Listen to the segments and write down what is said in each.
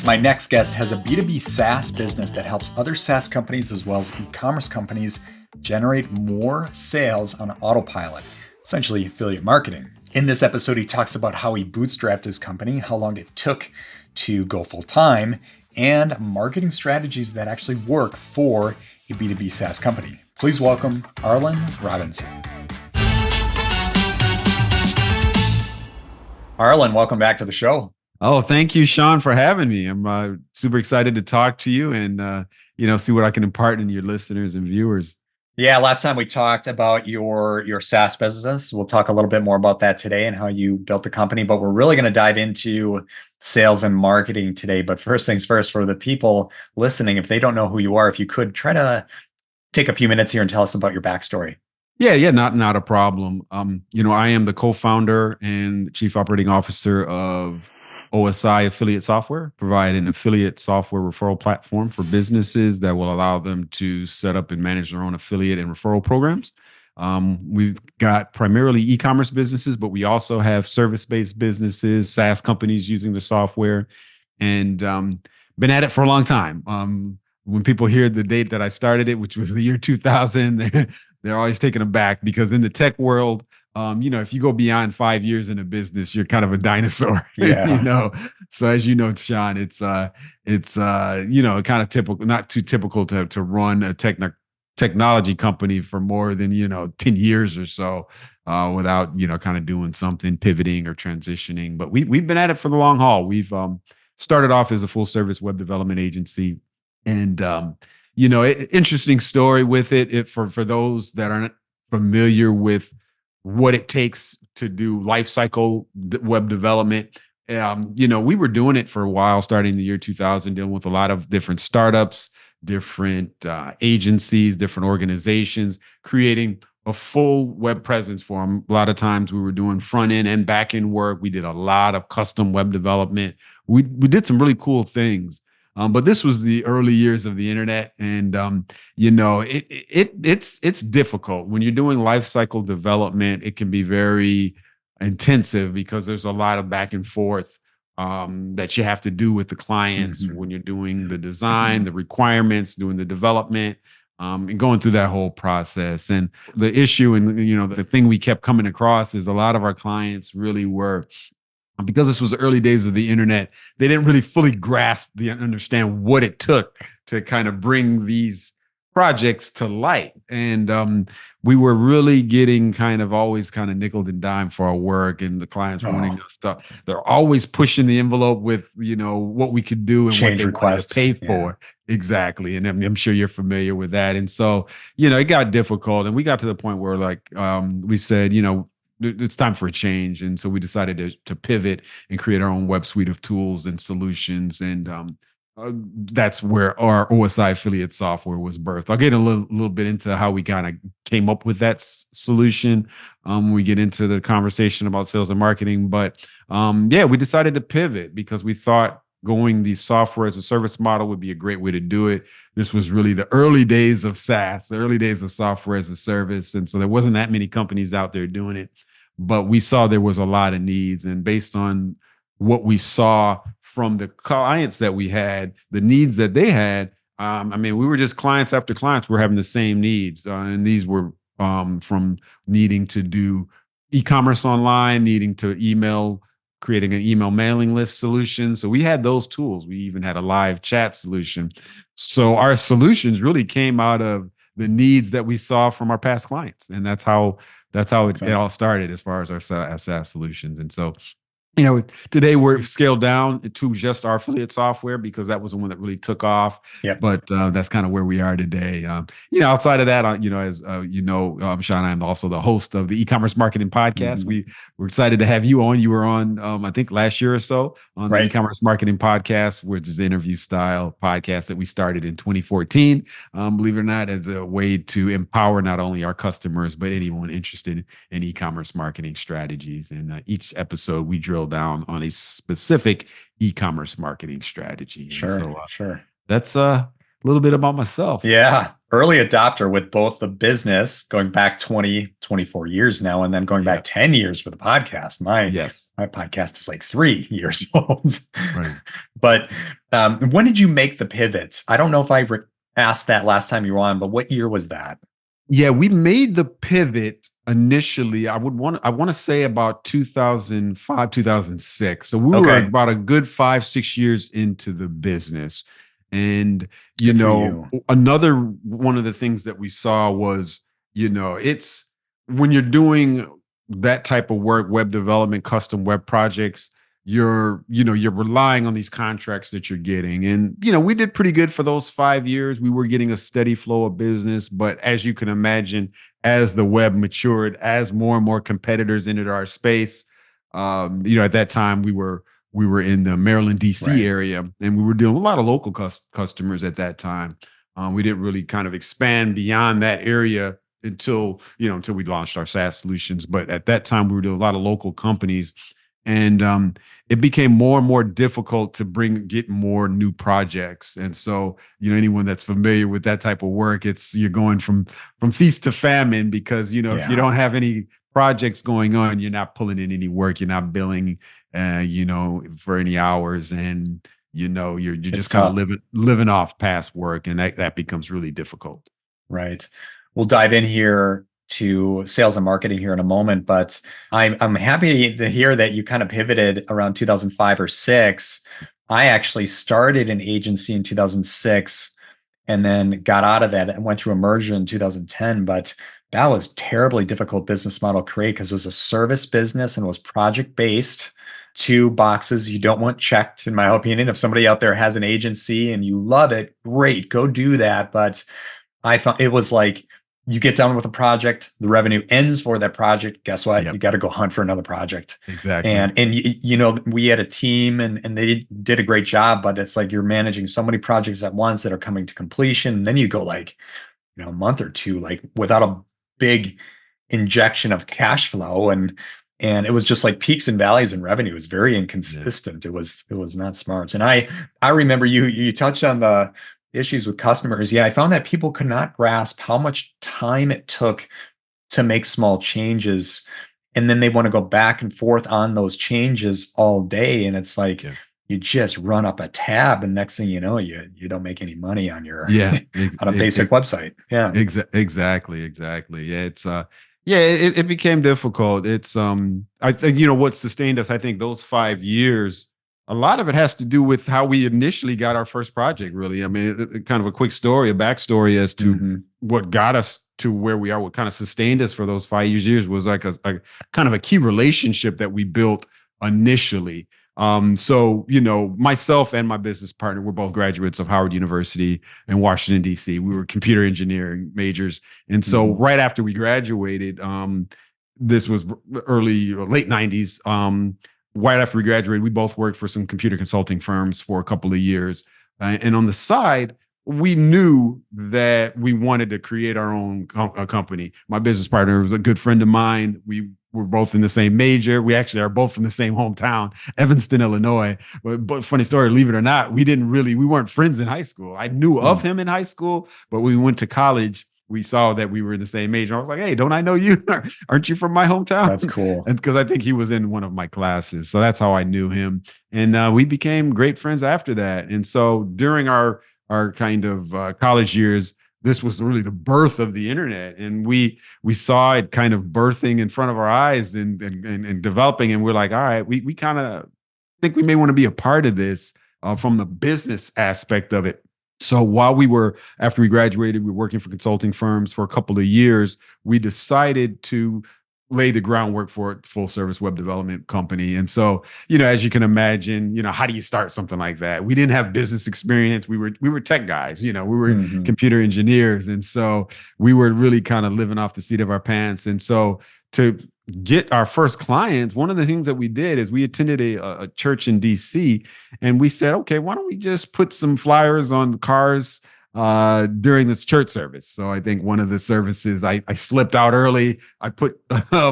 My next guest has a B2B SaaS business that helps other SaaS companies as well as e-commerce companies generate more sales on autopilot, essentially affiliate marketing. In this episode, he talks about how he bootstrapped his company, how long it took to go full time, and marketing strategies that actually work for a B2B SaaS company. Please welcome Arlen Robinson. Arlen, welcome back to the show. Oh, thank you, Sean, for having me. I'm super excited to talk to you and see what I can impart in your listeners and viewers. Yeah, last time we talked about your SaaS business. We'll talk a little bit more about that today and how you built the company, but we're really going to dive into sales and marketing today. But first things first, for the people listening, if they don't know who you are, if you could try to take a few minutes here and tell us about your backstory. Yeah, not a problem. I am the co-founder and chief operating officer of OSI Affiliate Software, provide an affiliate software referral platform for businesses that will allow them to set up and manage their own affiliate and referral programs. We've got primarily e-commerce businesses, but we also have service-based businesses, SaaS companies using the software, and been at it for a long time. When people hear the date that I started it, which was the year 2000, they're always taken aback because in the tech world, if you go beyond 5 years in a business, you're kind of a dinosaur. Yeah. So as you know, Sean, it's kind of typical, not too typical to run a technology company for more than 10 years or so without kind of doing something, pivoting or transitioning. But we've been at it for the long haul. We've started off as a full service web development agency, and interesting story with it. For those that aren't familiar with what it takes to do life cycle web development. We were doing it for a while, starting in the year 2000, dealing with a lot of different startups, different agencies, different organizations, creating a full web presence for them. A lot of times we were doing front end and back end work. We did a lot of custom web development. We did some really cool things. But this was the early years of the internet, and it's difficult when you're doing life cycle development. It can be very intensive because there's a lot of back and forth that you have to do with the clients when you're doing the design, the requirements, doing the development, and going through that whole process. And the issue, and the thing we kept coming across is a lot of our clients really were, because this was the early days of the internet, they didn't really fully grasp and understand what it took to kind of bring these projects to light. And we were really getting always nickel and dime for our work, and the clients wanting us to, they're always pushing the envelope with, what we could do and Change what they requests. wanted to pay for. Exactly. And I'm sure you're familiar with that. And so, it got difficult, and we got to the point where we said, it's time for a change. And so we decided to pivot and create our own web suite of tools and solutions. And that's where our OSI affiliate software was birthed. I'll get a little bit into how we kind of came up with that solution. We get into the conversation about sales and marketing. But we decided to pivot because we thought going the software as a service model would be a great way to do it. This was really the early days of SaaS, the early days of software as a service. And so there wasn't that many companies out there doing it. But we saw there was a lot of needs, and based on what we saw from the clients that we had, the needs that they had, we were just clients after clients were having the same needs. And these were from needing to do e-commerce online, needing to email, creating an email mailing list solution. So we had those tools. We even had a live chat solution. So our solutions really came out of the needs that we saw from our past clients. And that's how it all started as far as our SaaS solutions. And so, today we're scaled down to just our affiliate software because that was the one that really took off. Yep. But that's kind of where we are today. Outside of that, Sean, I'm also the host of the e-commerce marketing podcast. We're excited to have you on. You were on, I think, last year or so on the e-commerce marketing podcast, which is an interview style podcast that we started in 2014. Believe it or not, as a way to empower not only our customers, but anyone interested in e-commerce marketing strategies. And each episode we drill down on a specific e-commerce marketing strategy. Sure. That's a little bit about myself. Yeah. early adopter with both the business going back 20, 24 years now, and then going back Yep. 10 years with the podcast. Yes. My podcast is like 3 years old. Right. But when did you make the pivot? I don't know if asked that last time you were on, but what year was that? Yeah, we made the pivot initially. I want to say about 2005, 2006. So we were Okay, about a good 5, 6 years into the business. And, good for you. another one of the things that we saw was, it's when you're doing that type of work, web development, custom web projects, you're relying on these contracts that you're getting. And, we did pretty good for those 5 years. We were getting a steady flow of business. But as you can imagine, as the web matured, as more and more competitors entered our space, at that time we were in the Maryland, DC Right. area, and we were dealing with a lot of local customers at that time. We didn't really kind of expand beyond that area until we launched our SaaS solutions. But at that time, we were doing a lot of local companies, and it became more and more difficult to get more new projects. And so, anyone that's familiar with that type of work, you're going from feast to famine, because if you Yeah. don't have any projects going on, you're not pulling in any work, you're not billing, for any hours, and you're It's just kind of tough. living off past work, and that becomes really difficult. Right. We'll dive in here to sales and marketing here in a moment, but I'm happy to hear that you kind of pivoted around 2005 or 6. I actually started an agency in 2006 and then got out of that and went through a merger in 2010, but that was terribly difficult business model to create because it was a service business and it was project based. Two boxes you don't want checked, in my opinion. If somebody out there has an agency and you love it, great, go do that. But I found it was like you get done with a project, the revenue ends for that project. Guess what? You Yep, got to go hunt for another project. exactly. And we had a team and they did a great job, but it's like you're managing so many projects at once that are coming to completion. And then you go like, a month or two, like without a big injection of cash flow. And it was just like peaks and valleys in revenue. It was very Yeah. inconsistent. It was not smart. And I remember you touched on the issues with customers. Yeah, I found that people could not grasp how much time it took to make small changes. And then they want to go back and forth on those changes all day. And it's like Yeah. you just run up a tab, and next thing you know, you don't make any money on your Yeah. on a basic website. Yeah. Exactly, exactly. Yeah, it became difficult. I think, what sustained us, I think those 5 years, a lot of it has to do with how we initially got our first project, really. I mean, kind of a quick story, a backstory as to Hmm. what got us to where we are, what kind of sustained us for those 5 years was like a kind of a key relationship that we built initially. So, myself and my business partner, we're both graduates of Howard University in Washington, D.C. We were computer engineering majors. And so Hmm. right after we graduated, this was early or late 90s. Right after we graduated, we both worked for some computer consulting firms for a couple of years. And on the side, we knew that we wanted to create our own company. My business partner was a good friend of mine. We were both in the same major. We actually are both from the same hometown, Evanston, Illinois. But funny story, believe it or not, we weren't friends in high school. I knew of him in high school, but when we went to college, we saw that we were in the same major. I was like, hey, don't I know you? Aren't you from my hometown? That's cool. And because I think he was in one of my classes. So that's how I knew him. And we became great friends after that. And so during our kind of college years, this was really the birth of the internet, and we saw it kind of birthing in front of our eyes and developing, and we're like, all right, we kind of think we may want to be a part of this from the business aspect of it. So after we graduated, we were working for consulting firms for a couple of years. We decided to lay the groundwork for a full service web development company. And so, as you can imagine, how do you start something like that? We didn't have business experience. We were tech guys, we were Hmm. computer engineers. And so we were really kind of living off the seat of our pants. And so to get our first clients, one of the things that we did is we attended a church in DC, and we said, okay, why don't we just put some flyers on cars during this church service. So I think one of the services, I slipped out early. I put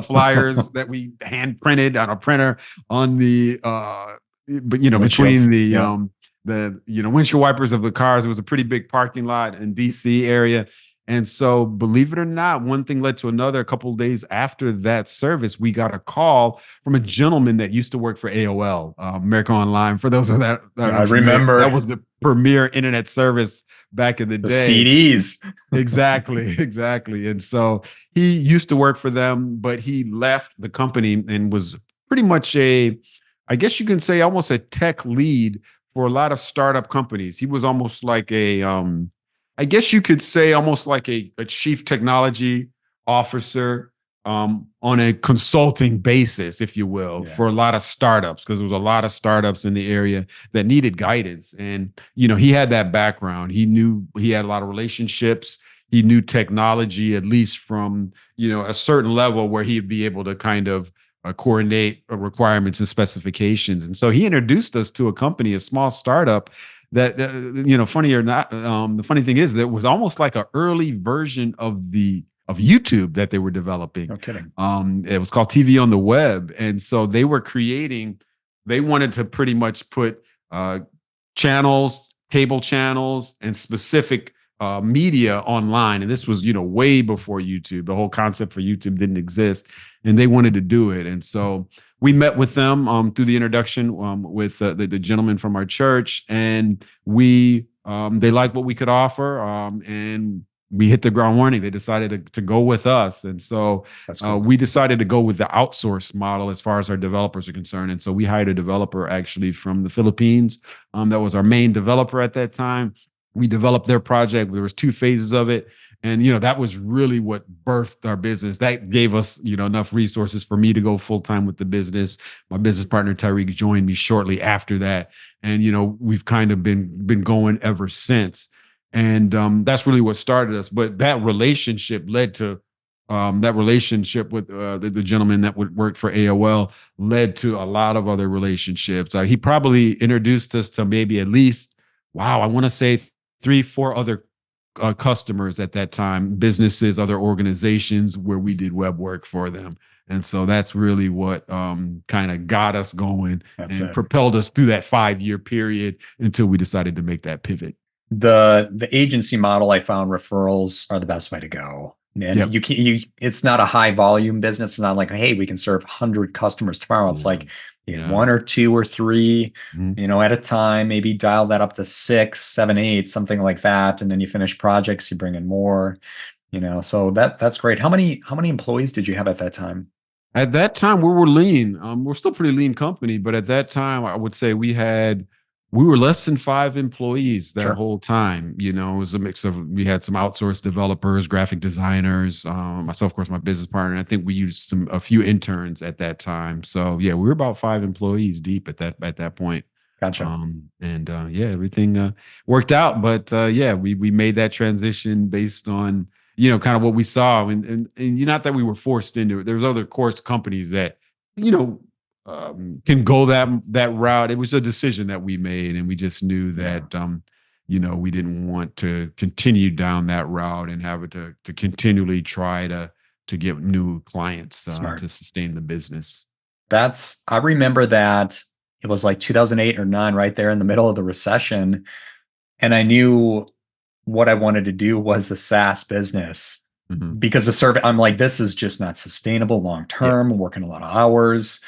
flyers that we hand printed on a printer on the, but between Windshields. the Yep. windshield wipers of the cars. It was a pretty big parking lot in DC area. And so, believe it or not, one thing led to another. A couple of days after that service, we got a call from a gentleman that used to work for AOL, America Online. For those of that I are familiar, that remember was the premier internet service back in the the day. CDs. Exactly, exactly. And so he used to work for them, but he left the company and was pretty much I guess you can say almost a tech lead for a lot of startup companies. He was almost like I guess you could say almost like a chief technology officer on a consulting basis, if you will, for a lot of startups, because there was a lot of startups in the area that needed guidance. And, he had that background. He had a lot of relationships. He knew technology, at least from, a certain level where he'd be able to kind of coordinate requirements and specifications. And so he introduced us to a company, a small startup that funny or not, the funny thing is that it was almost like an early version of YouTube that they were developing. No kidding. It was called TV on the Web. And so they wanted to pretty much put channels, cable channels, and specific media online. And this was, way before YouTube. The whole concept for YouTube didn't exist, and they wanted to do it. And so we met with them through the introduction with the gentleman from our church, and they liked what we could offer, and we hit the ground running. They decided to go with us, and so cool. We decided to go with the outsource model as far as our developers are concerned. And so we hired a developer actually from the Philippines. That was our main developer at that time. We developed their project. There was 2 phases of it. And, that was really what birthed our business. That gave us, enough resources for me to go full-time with the business. My business partner, Tyreek, joined me shortly after that. And, we've kind of been going ever since. And that's really what started us. But that relationship led to that relationship with the gentleman that worked for AOL led to a lot of other relationships. He probably introduced us to maybe at least, I want to say 3-4 other customers at that time, businesses, other organizations where we did web work for them. And so that's really what kind of got us going and propelled us through that 5-year period until we decided to make that pivot. The agency model, I found referrals are the best way to go. And it's not a high volume business. It's not like, hey, we can serve 100 customers tomorrow. It's like 1 or 2 or 3, at a time, maybe dial that up to 6, 7, 8, something like that. And then you finish projects, you bring in more, so that's great. How many employees did you have at that time? At that time, we were lean. We're still a pretty lean company, but at that time, I would say we were less than 5 employees that whole time. It was a mix of, we had some outsourced developers, graphic designers, myself, of course, my business partner. And I think we used a few interns at that time. So we were about 5 employees deep at that point. Gotcha. Everything worked out. But we made that transition based on, kind of what we saw. And not that we were forced into it. There's other course companies that, can go that route. It was a decision that we made, and we just knew that we didn't want to continue down that route and have it to continually try to get new clients to sustain the business. I remember that it was like 2008 or 9, right there in the middle of the recession, and I knew what I wanted to do was a SaaS business. Because I'm like, this is just not sustainable long term. Working a lot of hours,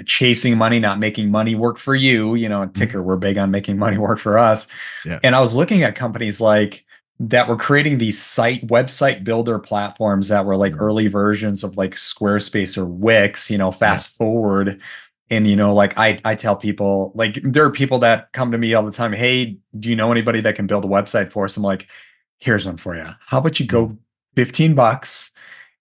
chasing money, not making money work for you. Ticker, we're big on making money work for us. And I was looking at companies like that were creating these website builder platforms that were like early versions of like Squarespace or Wix. Fast forward. And, like I tell people, like, there are people that come to me all the time. Hey, do you know anybody that can build a website for us? I'm like, here's one for you. How about you go $15?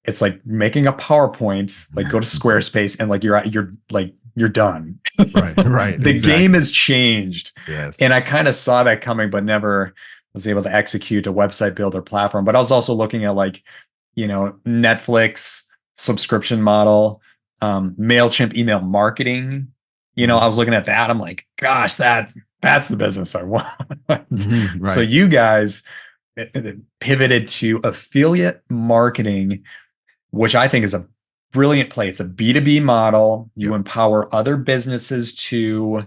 It's like making a PowerPoint, like go to Squarespace, and like you're done. Right. The game has changed. Yes. And I kind of saw that coming, but never was able to execute a website builder platform. But I was also looking at like, Netflix subscription model, MailChimp email marketing. I was looking at that. I'm like, gosh, that's the business I want. Right. So you guys pivoted to affiliate marketing, which I think is a brilliant play. It's a B2B model. You empower other businesses to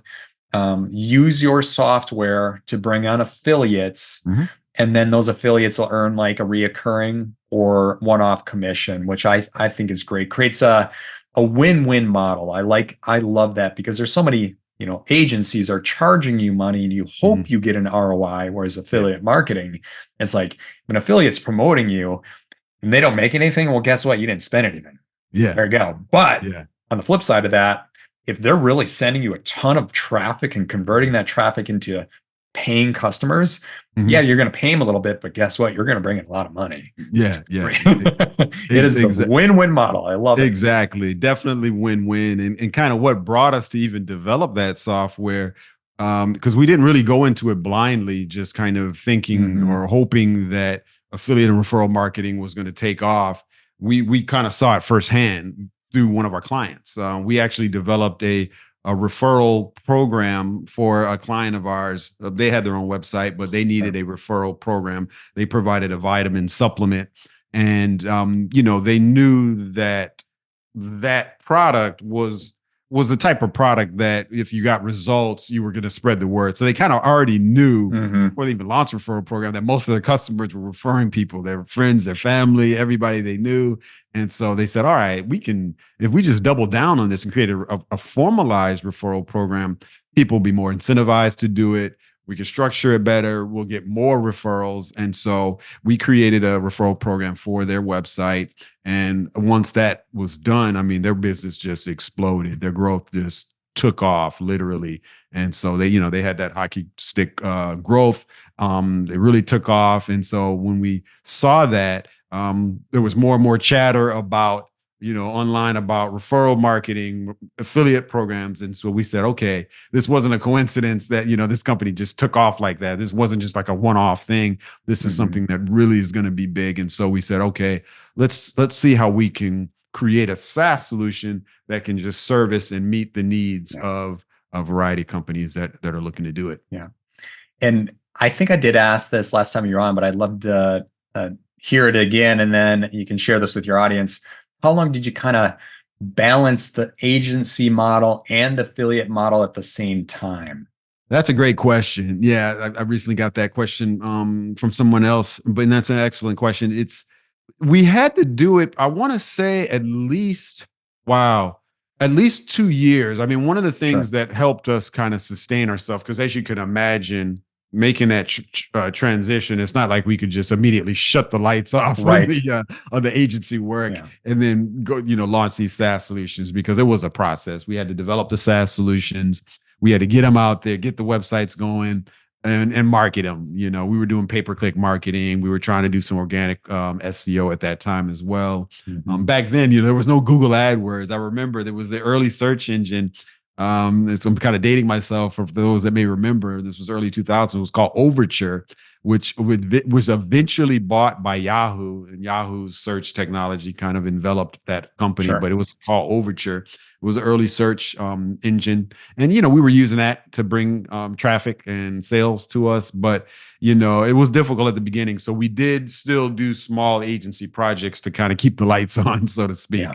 use your software to bring on affiliates, Mhm. and then those affiliates will earn like a reoccurring or one-off commission, which I think is great. Creates a win-win model. I love that, because there's so many, agencies are charging you money and you hope Mhm. you get an ROI, whereas Yeah. affiliate marketing, it's like when affiliate's promoting you and they don't make anything, well, guess what? You didn't spend anything. Yeah. There you go. But Yeah. on the flip side of that, if they're really sending you a ton of traffic and converting Mhm. that traffic into paying customers, yeah, Mhm. you're going to pay them a little bit, but guess what? You're going to bring in a lot of money. It's Yeah. Yeah. great. It is the Exactly. win-win model. I love it. Exactly. Definitely win-win. And kind of what brought us to even develop that software, because we didn't really go into it blindly, just kind of thinking Mhm. or hoping that affiliate and referral marketing was going to take off. We kind of saw it firsthand through one of our clients. We actually developed a referral program for a client of ours. They had their own website, but they needed Sure. a referral program. They provided a vitamin supplement, and they knew that that product was the type of product that if you got results, you were going to spread the word. So they kind of already knew Mhm. before they even launched referral program that most of their customers were referring people, their friends, their family, everybody they knew. And so they said, all right, we can, if we just double down on this and create a formalized referral program, people will be more incentivized to do it. We can structure it better. We'll get more referrals. And so we created a referral program for their website. And once that was done, I mean, their business just exploded. Their growth just took off literally. And so they had that hockey stick growth. It really took off. And so when we saw that, there was more and more chatter about online about referral marketing, affiliate programs. And so we said, okay, this wasn't a coincidence that, this company just took off like that. This wasn't just like a one-off thing. This is Mhm. something that really is going to be big. And so we said, okay, let's see how we can create a SaaS solution that can just service and meet the needs Yeah. of a variety of companies that are looking to do it. Yeah. And I think I did ask this last time you were on, but I'd love to hear it again. And then you can share this with your audience. How long did you kind of balance the agency model and affiliate model at the same time? That's a great question. Yeah, I recently got that question from someone else, but that's an excellent question. We had to do it, I want to say wow, at least 2 years. I mean, one of the things Sure. that helped us kind of sustain ourselves, because as you can imagine, making that transition, it's not like we could just immediately shut the lights off Right. on the agency work Yeah. and then go, launch these SaaS solutions, because it was a process. We had to develop the SaaS solutions. We had to get them out there, get the websites going, and market them. We were doing pay-per-click marketing. We were trying to do some organic SEO at that time as well. Mhm. Back then, there was no Google AdWords. I remember there was the early search engine. So I'm kind of dating myself for those that may remember. This was early 2000s. It was called Overture, which was eventually bought by Yahoo, and Yahoo's search technology kind of enveloped that company. Sure. But it was called Overture. It was an early search engine, and we were using that to bring traffic and sales to us. But it was difficult at the beginning, so we did still do small agency projects to kind of keep the lights on, so to Yeah. speak,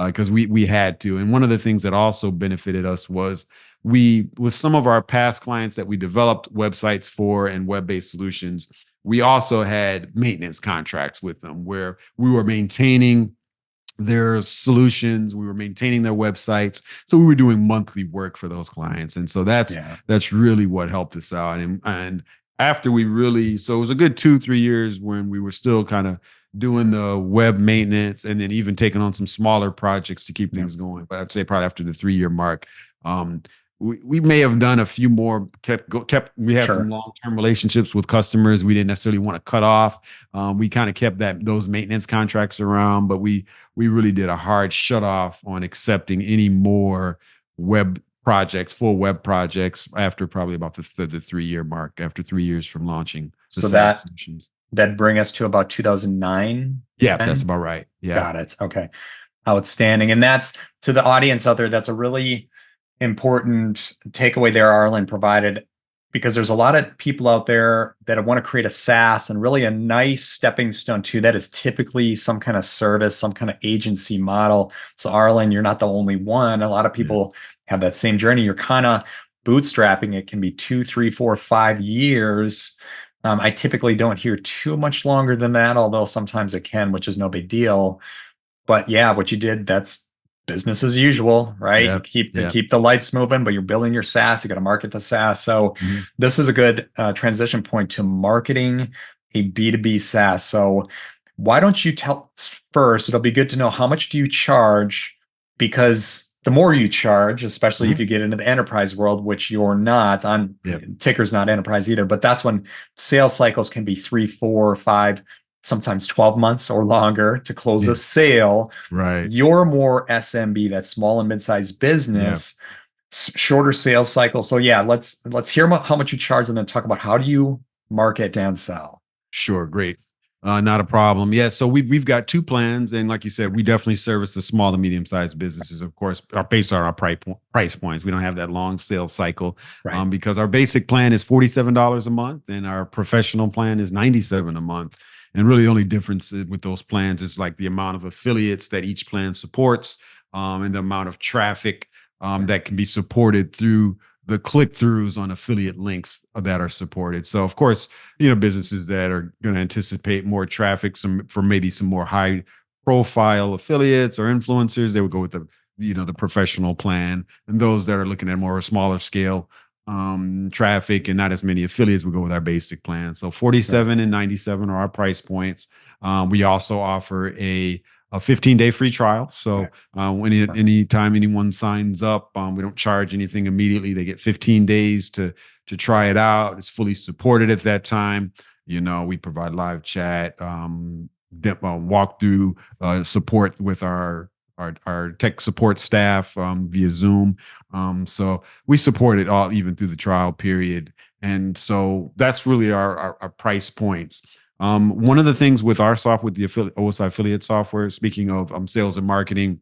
because we had to. And one of the things that also benefited us was we, with some of our past clients that we developed websites for and web-based solutions, we also had maintenance contracts with them where we were maintaining their solutions, we were maintaining their websites, so we were doing monthly work for those clients. And so Yeah. that's really what helped us out. And after we really, so it was a good 2-3 years when we were still kind of doing the web maintenance and then even taking on some smaller projects to keep Yeah. things going. But I'd say probably after the 3 year mark, um, we may have done a few more, we had some Sure. long-term relationships with customers we didn't necessarily want to cut off. We kind of kept those maintenance contracts around, but we really did a hard shut off on accepting any more web projects, full web projects, after probably about the 3 year mark, after 3 years from launching the So SaaS that solutions. that bring us to about 2009, Yeah, that's 10. about right. Yeah. Got it. Okay. Outstanding. And that's, to the audience out there, that's a really important takeaway there Arlen provided, because there's a lot of people out there that want to create a SaaS, and really a nice stepping stone to that is typically some kind of service, some kind of agency model. So Arlen, you're not the only one. A lot of Yeah. people have that same journey. You're kind of bootstrapping, it can be 2, 3, 4, 5 years. I typically don't hear too much longer than that, although sometimes it can, which is no big deal. But yeah, what you did, that's business as usual, right? You Yep. keep the lights moving, but you're building your SaaS. You got to market the SaaS. So Mhm. this is a good transition point to marketing a B2B SaaS. So why don't you tell us first? It'll be good to know, how much do you charge? Because the more you charge, especially if Mhm. you get into the enterprise world, which you're not on, Yep. Ticker's not enterprise either, but that's when sales cycles can be 3, 4, 5, sometimes 12 months or longer to close a Yeah. sale. Right. You're more SMB, that small and mid-sized Yeah. business, shorter sales cycle. So yeah, let's hear how much you charge and then talk about how do you market and sell. Sure, great. Not a problem. Yeah, so we've got two plans, and like you said, we definitely service the small to medium sized businesses. Of course, are based on our price points. We don't have that long sales cycle, Right. because our basic plan is $47 a month, and our professional plan is $97 a month. And really, the only difference with those plans is like the amount of affiliates that each plan supports, and the amount of traffic that can be supported through the click throughs on affiliate links that are supported. So, of course, businesses that are going to anticipate more traffic, some for maybe some more high profile affiliates or influencers, they would go with the professional plan. And those that are looking at more smaller scale traffic and not as many affiliates, we go with our basic plan. So Right. 47 and 97 are our price points. We also offer a 15-day free trial. So Okay. anytime anyone signs up, we don't charge anything immediately. They get 15 days to try it out. It's fully supported at that time. We provide live chat, walkthrough support with our tech support staff via Zoom. So we support it all even through the trial period. And so that's really our price points. One of the things with our software, with the OSI affiliate software, speaking of sales and marketing,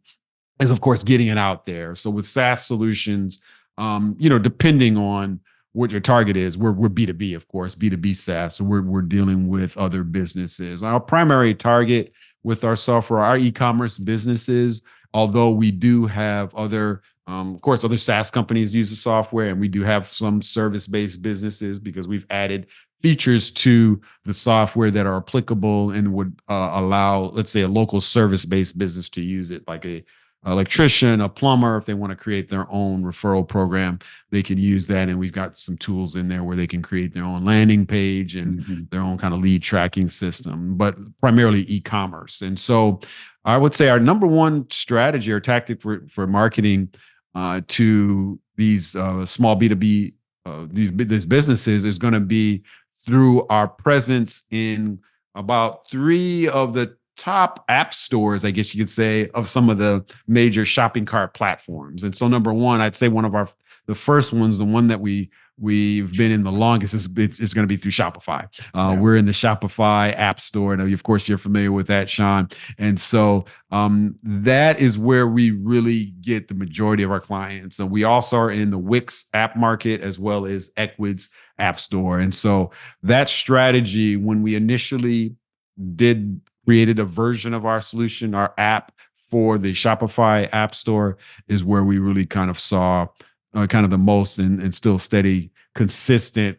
is of course getting it out there. So with SaaS solutions, depending on what your target is, we're B2B, of course, B2B SaaS. So we're dealing with other businesses. Our primary target with our software, our e-commerce businesses, although we do have other, of course, other SaaS companies use the software, and we do have some service-based businesses because we've added features to the software that are applicable and would allow, let's say, a local service-based business to use it, like a electrician, a plumber. If they want to create their own referral program, they can use that. And we've got some tools in there where they can create their own landing page and Mhm. their own kind of lead tracking system, but primarily e-commerce. And so I would say our number one strategy or tactic for marketing to these small B2B, these businesses, is going to be through our presence in about 3 of the top app stores, I guess you could say, of some of the major shopping cart platforms. And so, number one, I'd say one of the first ones, the one that we've been in the longest, is it's going to be through Shopify. Yeah. We're in the Shopify app store, and of course you're familiar with that, Sean. And so that is where we really get the majority of our clients. And we also are in the Wix app market as well as Ecwid's app store. And so that strategy, when we initially created a version of our solution, our app, for the Shopify app store, is where we really kind of saw kind of the most and still steady, consistent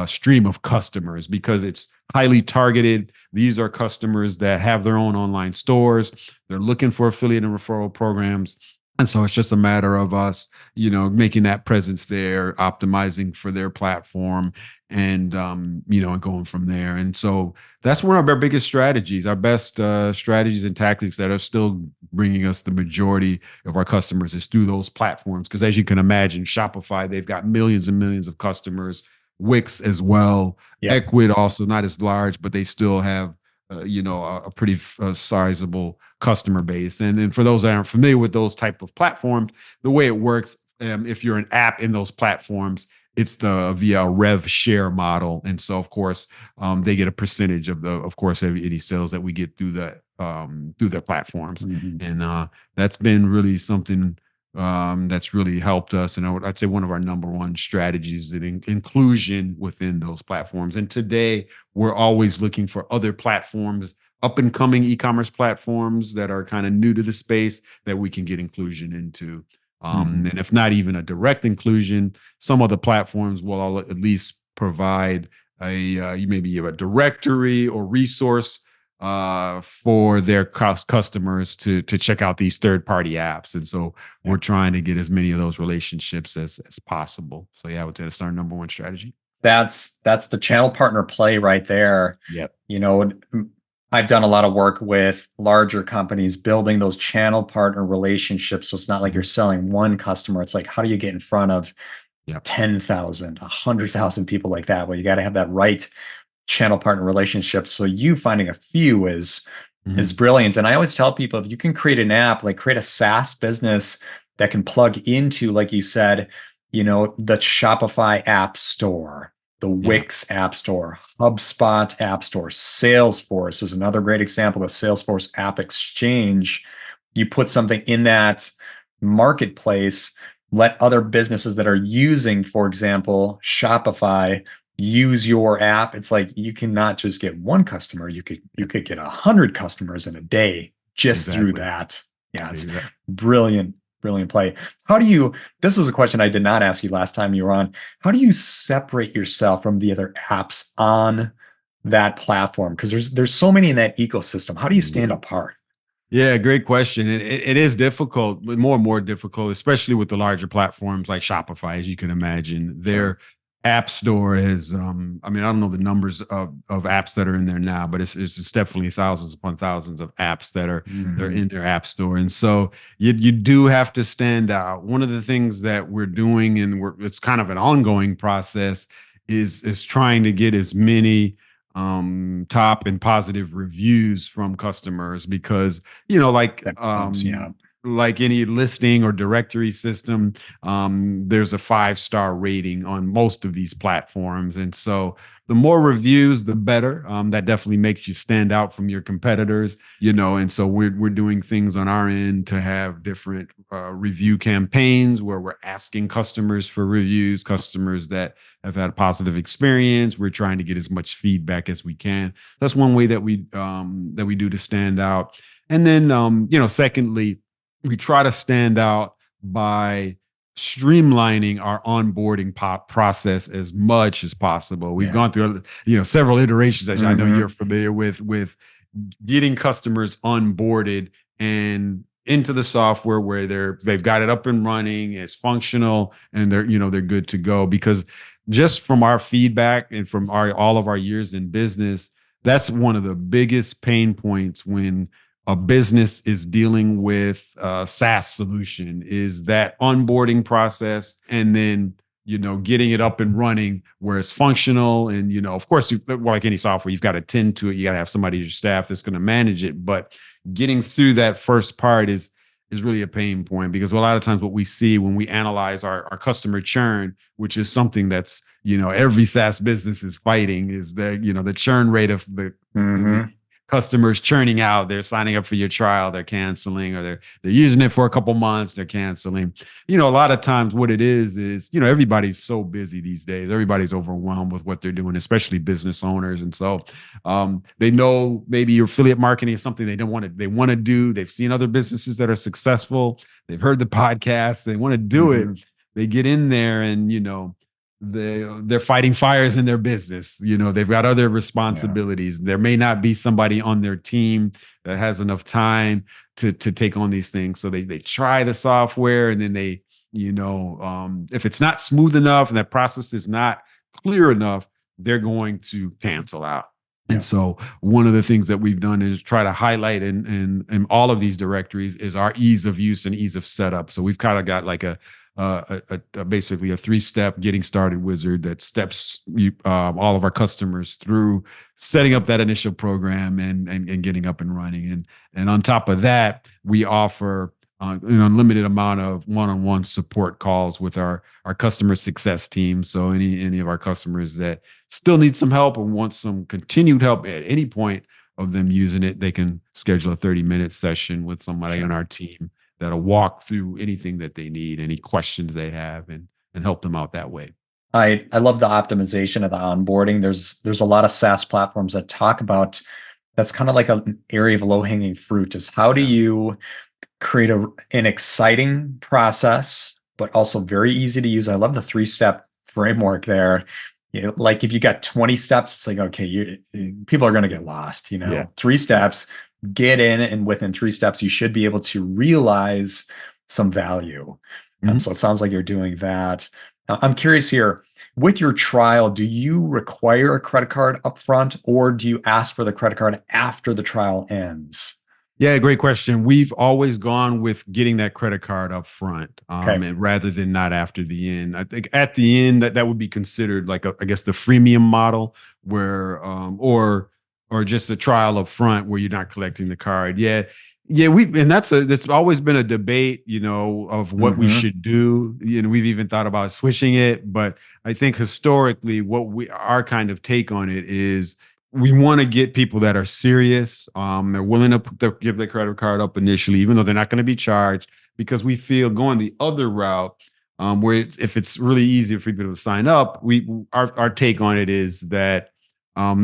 stream of customers, because it's highly targeted. These are customers that have their own online stores. They're looking for affiliate and referral programs. And so it's just a matter of us, making that presence there, optimizing for their platform, and and going from there. And so that's one of our biggest strategies, our best strategies and tactics that are still bringing us the majority of our customers, is through those platforms. Because as you can imagine, Shopify, they've got millions and millions of customers. Wix as well. Yep. Ecwid also not as large, but they still have a pretty sizable customer base. And then for those that aren't familiar with those type of platforms, the way it works, if you're an app in those platforms, it's via a rev share model. And so, of course, they get a percentage of course, any sales that we get through their platforms. Mhm. And that's been really something that's really helped us. And I'd say one of our number one strategies is inclusion within those platforms. And today, we're always looking for other platforms, up and coming e-commerce platforms that are kind of new to the space, that we can get inclusion into. Mhm. And if not even a direct inclusion, some of the platforms will at least provide you maybe a directory or resource for their customers to check out these third party apps. And so we're Yeah. trying to get as many of those relationships as possible. So yeah, I would say that's our number one strategy. That's the channel partner play right there. Yep. You know, I've done a lot of work with larger companies building those channel partner relationships. So it's not like you're Mhm. selling one customer. It's like, how do you get in front of Yep. 10,000, 100,000 people like that? Well, you got to have that right channel partner relationship. So you finding a few is Mhm. brilliant. And I always tell people, if you can create an app, like create a SaaS business that can plug into, like you said, the Shopify app store, the Yeah. Wix app store, HubSpot app store, Salesforce is another great example, the Salesforce app exchange. You put something in that marketplace, let other businesses that are using, for example, Shopify, use your app. It's like you cannot just get one customer, you could get 100 customers in a day just through Exactly. that. Yeah, it's Exactly. brilliant, brilliant play. How do you, this was a question I did not ask you last time you were on, how do you separate yourself from the other apps on that platform? Because there's so many in that ecosystem. How do you stand Yeah. apart? Yeah, great question. It is difficult, but more and more difficult, especially with the larger platforms like Shopify, as you can imagine. Sure. Their app store is, I mean, I don't know the numbers of apps that are in there now, but it's definitely thousands upon thousands of apps that are they're Mhm. in their app store. And so you do have to stand out. One of the things that we're doing, and it's kind of an ongoing process, is trying to get as many top and positive reviews from customers because That helps. Yeah. like any listing or directory system, there's a 5-star rating on most of these platforms, and so the more reviews the better. That definitely makes you stand out from your competitors, and so we're doing things on our end to have different review campaigns where we're asking customers for reviews, customers that have had a positive experience. We're trying to get as much feedback as we can. That's one way that we do to stand out. And then, secondly, we try to stand out by streamlining our onboarding process as much as possible. We've Yeah. gone through, several iterations, as I know you're Hmm. familiar with getting customers onboarded and into the software where they've got it up and running, it's functional, and they're good to go. Because just from our feedback and from our all of our years in business, that's one of the biggest pain points when a business is dealing with a SaaS solution is that onboarding process, and then getting it up and running where it's functional. And of course, like any software, you've got to tend to it. You got to have somebody in your staff that's going to manage it. But getting through that first part is really a pain point, because a lot of times what we see when we analyze our customer churn, which is something that's every SaaS business is fighting, is the churn rate of the Hmm. customers churning out. They're signing up for your trial, they're canceling, or they're using it for a couple months, they're canceling. A lot of times what it is everybody's so busy these days. Everybody's overwhelmed with what they're doing, especially business owners. And so they know maybe your affiliate marketing is something they want to do. They've seen other businesses that are successful. They've heard the podcast. They want to do it. Hmm. They get in there and they're fighting fires in their business. They've got other Yeah. responsibilities. There may not be somebody on their team that has enough time to take on these things. So they try the software, and then they, if it's not smooth enough and that process is not clear enough, they're going to cancel out. And Yeah. so one of the things that we've done is try to highlight in all of these directories is our ease of use and ease of setup. So we've kind of got like basically a 3-step getting started wizard that steps all of our customers through setting up that initial program and getting up and running. And on top of that, we offer an unlimited amount of one-on-one support calls with our customer success team. So any of our customers that still need some help and want some continued help at any point of them using it, they can schedule a 30-minute session with somebody on Sure. our team that'll walk through anything that they need, any questions they have, and help them out that way. I love the optimization of the onboarding. There's a lot of SaaS platforms that talk about that's kind of like an area of low hanging fruit is how do Yeah. you create an exciting process, but also very easy to use. I love the 3-step framework there. Like if you got 20 steps, it's like, okay, people are going to get lost, Yeah. 3 steps, get in, and within 3 steps, you should be able to realize some value. Mhm. So it sounds like you're doing that. I'm curious here, with your trial, do you require a credit card upfront, or do you ask for the credit card after the trial ends? Yeah, great question. We've always gone with getting that credit card up front, Okay. and rather than not after the end. I think at the end that would be considered like I guess the freemium model, where or just a trial up front where you're not collecting the card. Yeah, yeah. That's always been a debate, of what we Hmm. should do. We've even thought about switching it, but I think historically, our kind of take on it is we want to get people that are serious. They're willing to give their credit card up initially, even though they're not going to be charged, because we feel going the other route, where if it's really easy for people to sign up, our take on it is that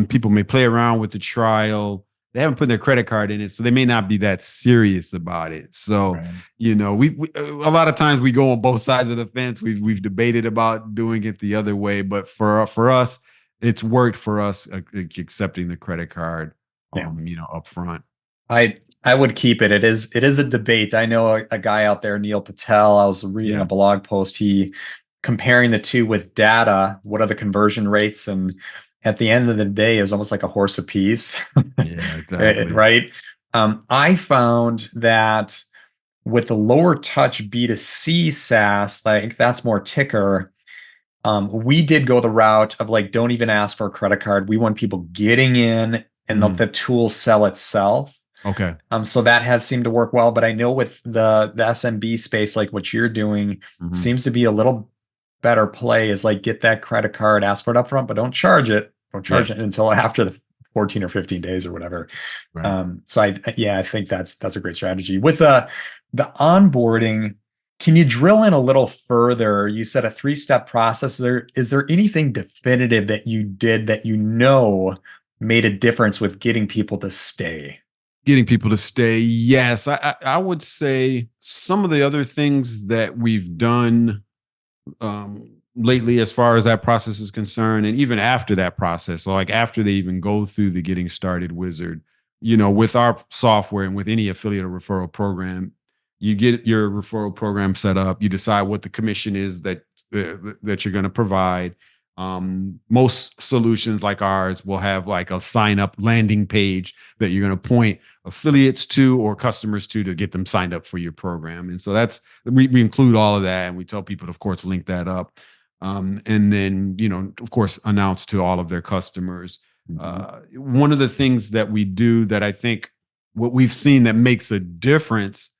people may play around with the trial. They haven't put their credit card in it, so they may not be that serious about it. So, Right. we a lot of times we go on both sides of the fence. We've debated about doing it the other way, but for us, it's worked for us, accepting the credit card, Yeah. up front. I would keep it. It is a debate. I know a guy out there, Neil Patel. I was reading a Yeah. blog post. He comparing the two with data. What are the conversion rates? And at the end of the day, it was almost like a horse apiece, Yeah, exactly. right? I found that with the lower touch B2C SaaS, like that's more ticker. We did go the route of like, don't even ask for a credit card. We want people getting in and let Mm, the tool sell itself. okay. So that has seemed to work well. But I know with the SMB space, like what you're doing, Mhm. seems to be a little better play is like get that credit card, ask for it upfront, but don't charge it. Don't Yeah. charge it until after the 14 or 15 days or whatever. Right. So I think that's a great strategy. With the onboarding, can you drill in a little further? You said a 3-step process. Is there anything definitive that you did that made a difference with getting people to stay? Getting people to stay. Yes, I would say some of the other things that we've done lately, as far as that process is concerned, and even after that process, so like after they even go through the getting started wizard, with our software and with any affiliate or referral program, you get your referral program set up, you decide what the commission is that you're going to provide. Most solutions like ours will have like a sign up landing page that you're going to point affiliates to or customers to get them signed up for your program. And so we include all of that, and we tell people to, of course, link that up, and then of course, announce to all of their customers. Mhm. One of the things that we do that I think what we've seen that makes a difference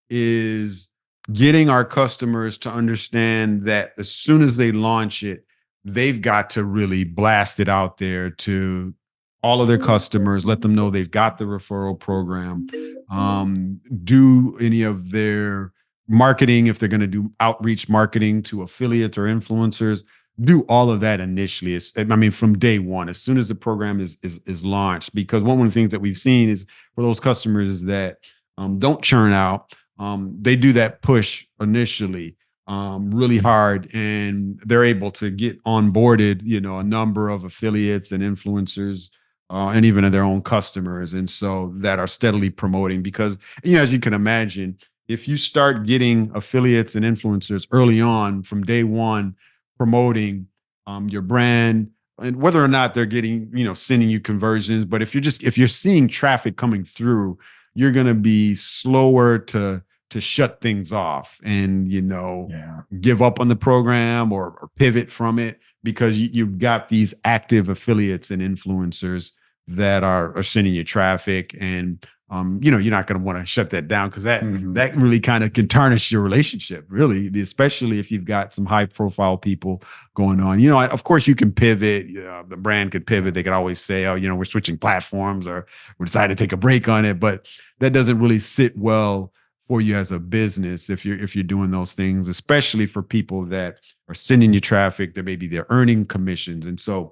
is getting our customers to understand that as soon as they launch it, they've got to really blast it out there to all of their customers, let them know they've got the referral program, do any of their marketing if they're going to do outreach marketing to affiliates or influencers, do all of that initially. From day one, as soon as the program is launched, because one of the things that we've seen is for those customers that don't churn out, they do that push initially really hard, and they're able to get onboarded, a number of affiliates and influencers, and even their own customers, and so that are steadily promoting. Because as you can imagine, if you start getting affiliates and influencers early on from day one, promoting your brand, and whether or not they're getting, sending you conversions, but if you're seeing traffic coming through, you're going to be slower to shut things off and Yeah. give up on the program or pivot from it, because you've got these active affiliates and influencers that are sending you traffic. And you're not going to want to shut that down, because that Mhm. that really kind of can tarnish your relationship, really, especially if you've got some high profile people going on. Of course you can pivot. The brand could pivot. They could always say, oh, we're switching platforms, or we decided to take a break on it. But that doesn't really sit well for you as a business if you're doing those things, especially for people that are sending you traffic, that maybe they're earning commissions. And so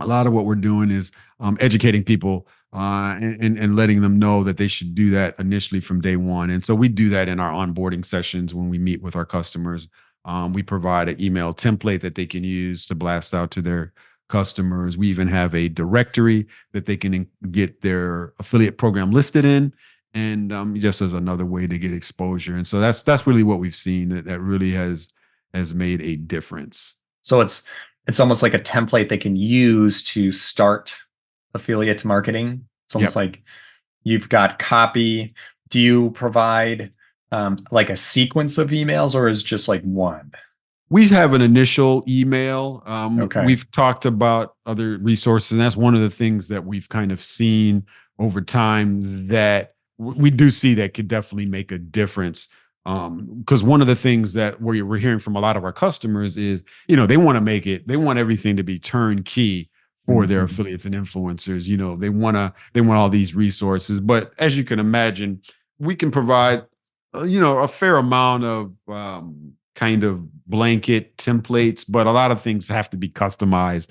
a lot of what we're doing is educating people and letting them know that they should do that initially from day one. And so we do that in our onboarding sessions when we meet with our customers. We provide an email template that they can use to blast out to their customers. We even have a directory that they can get their affiliate program listed in, and just as another way to get exposure. And so that's really what we've seen that really has made a difference. So it's almost like a template they can use to start affiliate marketing. It's almost like you've got copy. Do you provide like a sequence of emails, or is just like one? We have an initial email. Okay. We've talked about other resources, and that's one of the things that we've kind of seen over time that we do see that could definitely make a difference. Because one of the things that we're hearing from a lot of our customers is, they want everything to be turnkey for their affiliates and influencers. They want all these resources, but as you can imagine, we can provide, a fair amount of kind of blanket templates, but a lot of things have to be customized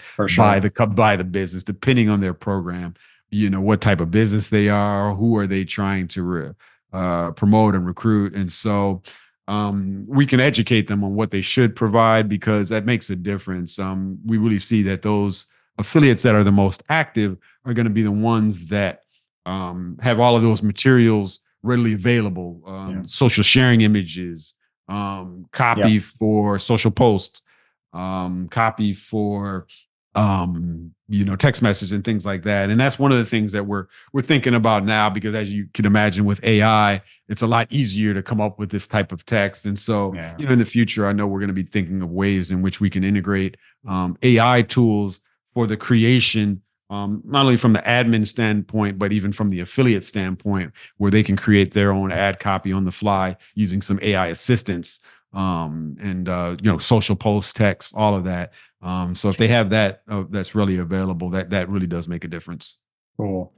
by the business, depending on their program, what type of business they are, who are they trying to promote and recruit. And so we can educate them on what they should provide, because that makes a difference. We really see that those affiliates that are the most active are going to be the ones that have all of those materials readily available, social sharing images, copy for social posts, copy for text message and things like that. And that's one of the things that we're thinking about now, because as you can imagine with AI, it's a lot easier to come up with this type of text. And so, in the future, I know we're going to be thinking of ways in which we can integrate AI tools for the creation, not only from the admin standpoint, but even from the affiliate standpoint, where they can create their own ad copy on the fly using some AI assistance, and social post text, all of that. So if they have that, that's really available, that really does make a difference. Cool.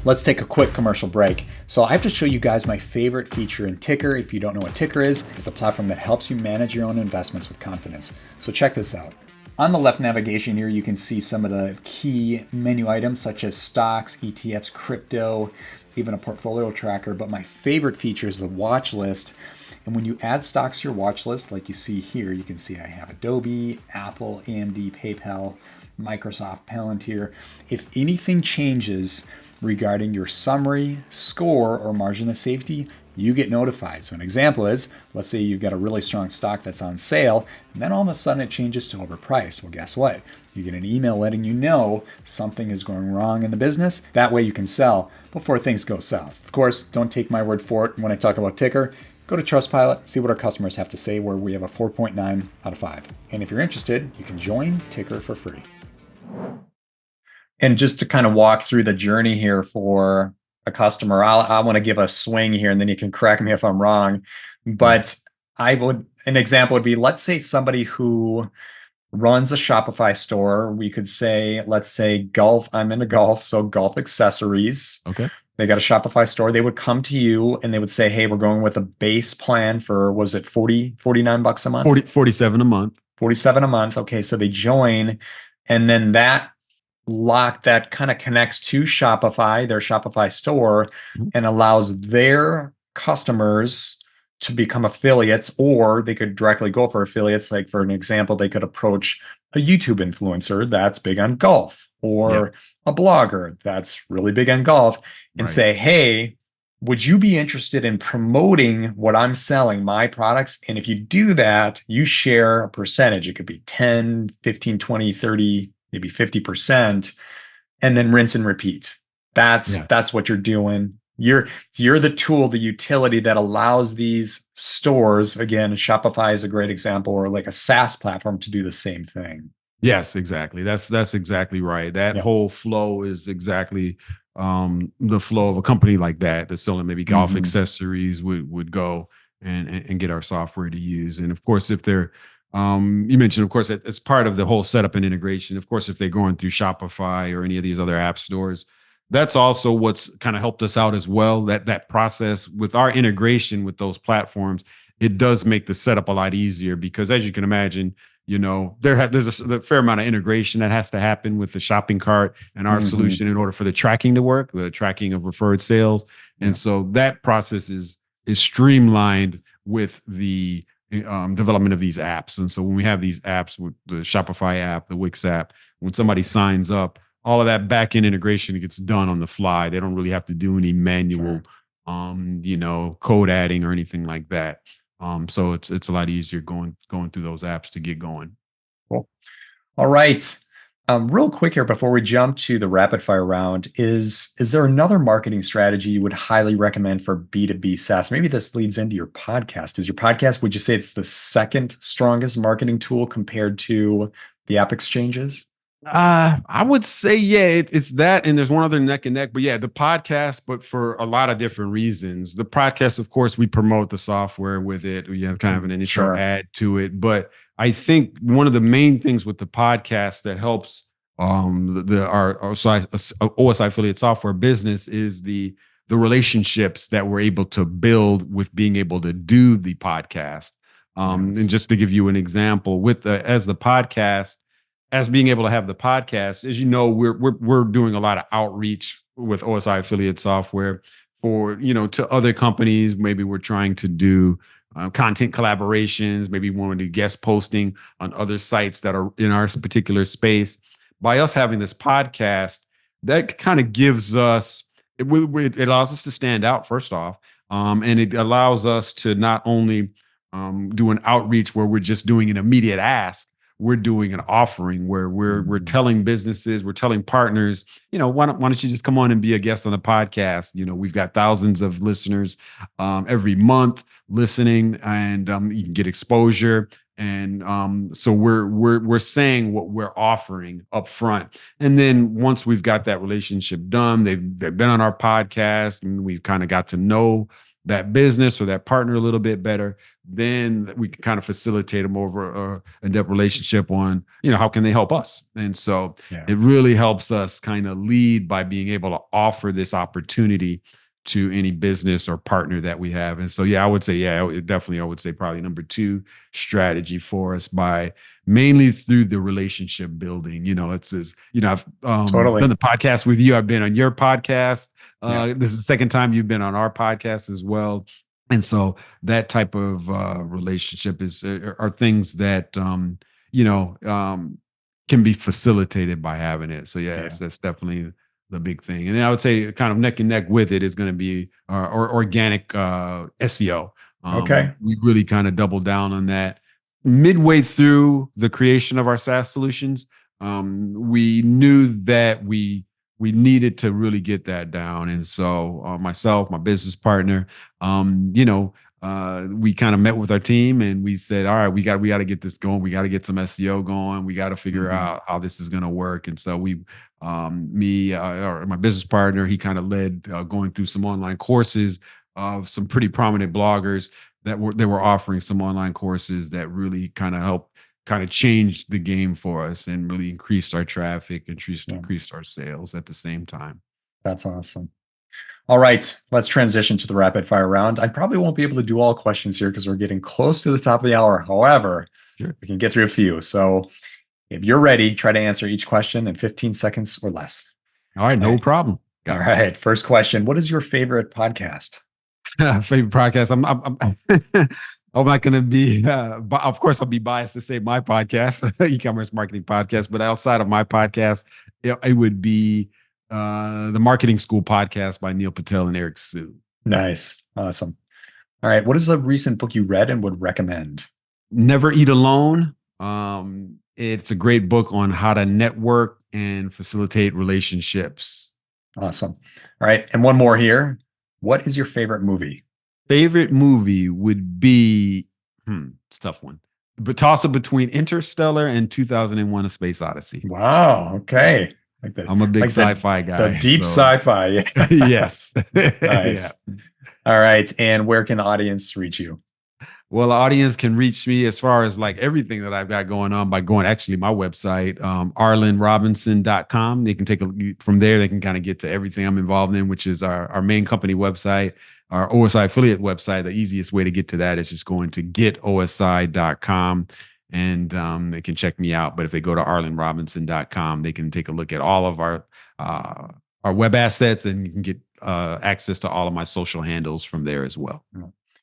Let's take a quick commercial break. So I have to show you guys my favorite feature in Ticker. If you don't know what Ticker is, it's a platform that helps you manage your own investments with confidence. So check this out. On the left navigation here, you can see some of the key menu items such as stocks, ETFs, crypto, even a portfolio tracker. But my favorite feature is the watch list. And when you add stocks to your watch list, like you see here, you can see I have Adobe, Apple, AMD, PayPal, Microsoft, Palantir. If anything changes regarding your summary, score, or margin of safety, you get notified. So an example is, let's say you've got a really strong stock that's on sale, and then all of a sudden it changes to overpriced. Well, guess what? You get an email letting you know something is going wrong in the business. That way you can sell before things go south. Of course, don't take my word for it when I talk about Ticker. Go to Trustpilot, see what our customers have to say, where we have a 4.9 out of 5. And if you're interested, you can join Ticker for free. And just to kind of walk through the journey here for a customer, I want to give a swing here, and then you can correct me if I'm wrong. But an example would be, let's say somebody who runs a Shopify store. We could say, let's say golf. I'm into golf, so golf accessories. Okay. They got a Shopify store. They would come to you and they would say, hey, we're going with a base plan for, was it 49 bucks a month? 47 a month. 47 a month. Okay. So they join, and then that kind of connects to Shopify, their Shopify store, and allows their customers to become affiliates, or they could directly go for affiliates. Like for an example, they could approach a YouTube influencer that's big on golf, or a blogger that's really big on golf, and say, hey, would you be interested in promoting what I'm selling, my products? And if you do that, you share a percentage. It could be 10, 15, 20, 30, maybe 50%, and then rinse and repeat. That's what you're doing. You're the tool, the utility that allows these stores, again, Shopify is a great example, or like a SaaS platform, to do the same thing. Yes, exactly. That's exactly right. That whole flow is exactly the flow of a company like that's selling maybe golf accessories would go and get our software to use. And of course, if they're you mentioned, of course, it's part of the whole setup and integration. Of course, if they're going through Shopify or any of these other app stores, that's also what's kind of helped us out as well. That process with our integration with those platforms it does make the setup a lot easier because, as you can imagine, there's a fair amount of integration that has to happen with the shopping cart and our Hmm. solution in order for the tracking to work, the tracking of referred sales. Yeah, And so that process is streamlined with the development of these apps. And so when we have these apps with the Shopify app, the Wix app, when somebody signs up, all of that back end integration gets done on the fly. They don't really have to do any manual, sure. code adding or anything like that. So it's a lot easier going through those apps to get going. Cool. All right. Real quick here before we jump to the rapid fire round, is there another marketing strategy you would highly recommend for B2B SaaS? Maybe this leads into your podcast. Is your podcast, would you say it's the second strongest marketing tool compared to the app exchanges? I would say, yeah, it's that, and there's one other neck and neck, but yeah, the podcast, but for a lot of different reasons. The podcast, of course, we promote the software with it. We have kind of an initial Sure. ad to it, but I think one of the main things with the podcast that helps our OSI affiliate software business is the relationships that we're able to build with being able to do the podcast. And Yes. just to give you an example, as being able to have the podcast, as you know, we're doing a lot of outreach with OSI affiliate software for to other companies. Maybe we're trying to do content collaborations. Maybe we want to do guest posting on other sites that are in our particular space. By us having this podcast, that kind of gives us it allows us to stand out first off, and it allows us to not only do an outreach where we're just doing an immediate ask. We're doing an offering where we're Mhm. telling businesses, we're telling partners, why don't you just come on and be a guest on the podcast? We've got thousands of listeners every month listening, and you can get exposure. And so we're saying what we're offering up front, and then once we've got that relationship done, they've been on our podcast, and we've kind of got to know that business or that partner a little bit better, then we can kind of facilitate them over a in-depth relationship on, how can they help us? And so Yeah. it really helps us kind of lead by being able to offer this opportunity to any business or partner that we have. And so, yeah, I would say, definitely, I would say probably number two strategy for us by mainly through the relationship building. I've done Totally. the podcast with you. I've been on your podcast. Yeah. This is the second time you've been on our podcast as well. And so that type of relationship are things that can be facilitated by having it. So Yeah. yes, that's definitely the big thing. And then I would say kind of neck and neck with it is going to be or organic SEO. Okay. We really kind of doubled down on that midway through the creation of our SaaS solutions. We knew that we needed to really get that down. And so myself, my business partner, we kind of met with our team and we said, all right, we got to get this going. We got to get some SEO going. We got to figure Mhm. out how this is going to work. And so or my business partner, he kind of led going through some online courses of some pretty prominent bloggers that were offering some online courses that really kind of helped kind of changed the game for us and really increased our traffic, Yeah. increased our sales at the same time. That's awesome. All right, let's transition to the rapid fire round. I probably won't be able to do all questions here because we're getting close to the top of the hour. However, Sure. we can get through a few. So if you're ready, try to answer each question in 15 seconds or less. All right, All no right. problem. All Got it. right. First question. What is your favorite podcast? Favorite podcast. I'm not going to be, but of course, I'll be biased to say my podcast, e-commerce marketing podcast. But outside of my podcast, it would be the Marketing School podcast by Neil Patel and Eric Sue. Nice. Awesome. All right. What is a recent book you read and would recommend? Never Eat Alone. It's a great book on how to network and facilitate relationships. Awesome. All right. And one more here. What is your favorite movie? Favorite movie would be, it's a tough one, but toss it between Interstellar and 2001: A Space Odyssey. Wow. Okay. I'm a big like the, sci-fi the guy. deep So sci-fi. Yeah. yes. Yeah. Nice. All right. And where can the audience reach you? Well, the audience can reach me as far as like everything that I've got going on by going actually my website, arlenrobinson.com. They can take from there. They can kind of get to everything I'm involved in, which is our main company website, our OSI affiliate website. The easiest way to get to that is just going to getosi.com, and they can check me out. But if they go to arlenrobinson.com, they can take a look at all of our web assets, and you can get access to all of my social handles from there as well.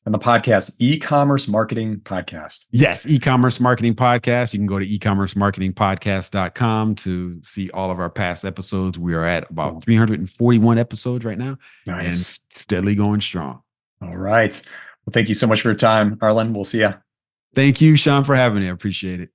And the podcast, E-commerce Marketing Podcast. Yes, E-commerce Marketing Podcast. You can go to ecommercemarketingpodcast.com to see all of our past episodes. We are at about 341 episodes right now. Nice. And steadily going strong. All right. Well, thank you so much for your time, Arlen. We'll see you. Thank you, Sean, for having me. I appreciate it.